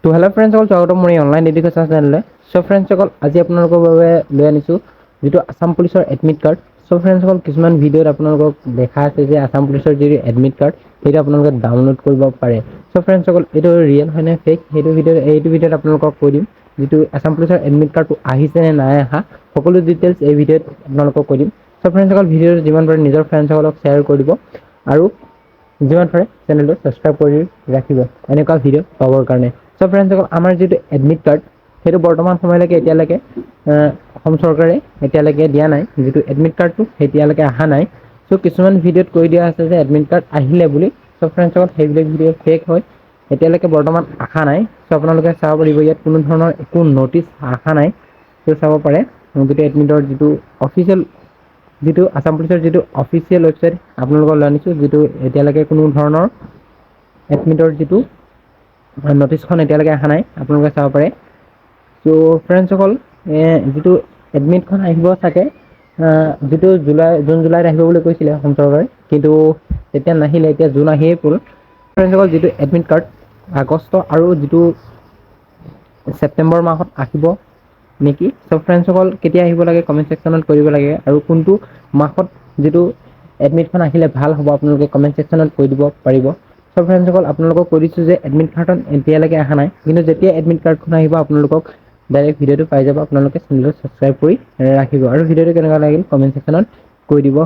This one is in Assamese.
তো হেল্ল' ফ্ৰেণ্ডসকল, স্বাগতম মোৰ অনলাইন এডুকেশ্যন চেনেললৈ। চ' ফ্ৰেণ্ডসকল, আজি আপোনালোকৰ বাবে লৈ আনিছোঁ যিটো আছাম পুলিচৰ এডমিট কাৰ্ড। চ' ফ্ৰেণ্ডসকল, কিছুমান ভিডিঅ'ত আপোনালোকক দেখা আছে যে আছাম পুলিচৰ যিটো এডমিট কাৰ্ড সেইটো আপোনালোকে ডাউনলোড কৰিব পাৰে। চ' ফ্ৰেণ্ডসকল, এইটো ৰিয়েল হয় নে ফেক এইটো ভিডিঅ'ত আপোনালোকক কৈ দিম। যিটো আছাম পুলিচৰ এডমিট কাৰ্ডটো আহিছে নে নাই অহা, সকলো ডিটেইলছ এই ভিডিঅ'ত আপোনালোকক কৈ দিম। চ' ফ্ৰেণ্ডসকল, ভিডিঅ'টো যিমান পাৰে নিজৰ ফ্ৰেণ্ডসকলক শ্বেয়াৰ কৰি দিব আৰু যিমান পাৰে চেনেলটো ছাবস্ক্ৰাইব কৰি ৰাখিব এনেকুৱা ভিডিঅ' পাবৰ কাৰণে। চ' ফ্ৰেণ্ডসকল, আমাৰ যিটো এডমিট কাৰ্ড সেইটো বৰ্তমান সময়লৈকে এতিয়ালৈকে অসম চৰকাৰে এতিয়ালৈকে দিয়া নাই। যিটো এডমিট কাৰ্ডটো এতিয়ালৈকে অহা নাই। চ' কিছুমান ভিডিঅ'ত কৈ দিয়া আছে যে এডমিট কাৰ্ড আহিলে বুলি। চ' ফ্ৰেণ্ডসকল, সেইবিলাক ভিডিঅ' ফেক হয়, এতিয়ালৈকে বৰ্তমান অহা নাই। চ' আপোনালোকে চাব পাৰিব, ইয়াত কোনো ধৰণৰ একো নটিচ অহা নাই। চ' চাব পাৰে যিটো এডমিটৰ যিটো অফিচিয়েল যিটো আছাম পুলিচৰ যিটো অফিচিয়েল ৱেবছাইট আপোনালোকক লৈ আনিছোঁ, যিটো এতিয়ালৈকে কোনো ধৰণৰ এডমিটৰ যিটো নটিচখন এতিয়ালৈকে অহা নাই, আপোনালোকে চাব পাৰে। চ' ফ্ৰেণ্ডসকল, যিটো এডমিটখন আহিব চাগে যিটো জুন জুলাইত আহিব বুলি কৈছিলে অসম চৰকাৰে, কিন্তু তেতিয়া নাহিলে। এতিয়া জুন আহিয়ে গ'ল। ফ্ৰেণ্ডসকল, যিটো এডমিট কাৰ্ড আগষ্ট আৰু যিটো ছেপ্টেম্বৰ মাহত আহিব নেকি। চ' ফ্ৰেণ্ডসকল, কেতিয়া আহিব লাগে কমেণ্ট ছেকশ্যনত কৰিব লাগে, আৰু কোনটো মাহত যিটো এডমিটখন আহিলে ভাল হ'ব আপোনালোকে কমেণ্ট ছেকশ্যনত কৈ দিব পাৰিব। চ' ফ্ৰেণ্ডসকল, আপোনালোকক কৈ দিছোঁ যে এডমিট কাৰ্ডখন এতিয়ালৈকে অহা নাই, কিন্তু যেতিয়া এডমিট কাৰ্ডখন আহিব আপোনালোকক ডাইৰেক্ট ভিডিঅ'টো পাই যাব। আপোনালোকে চেনেলটো ছাবস্ক্ৰাইব কৰি ৰাখিব আৰু ভিডিঅ'টো কেনেকুৱা লাগিল কমেণ্ট ছেকশ্যনত কৈ দিব।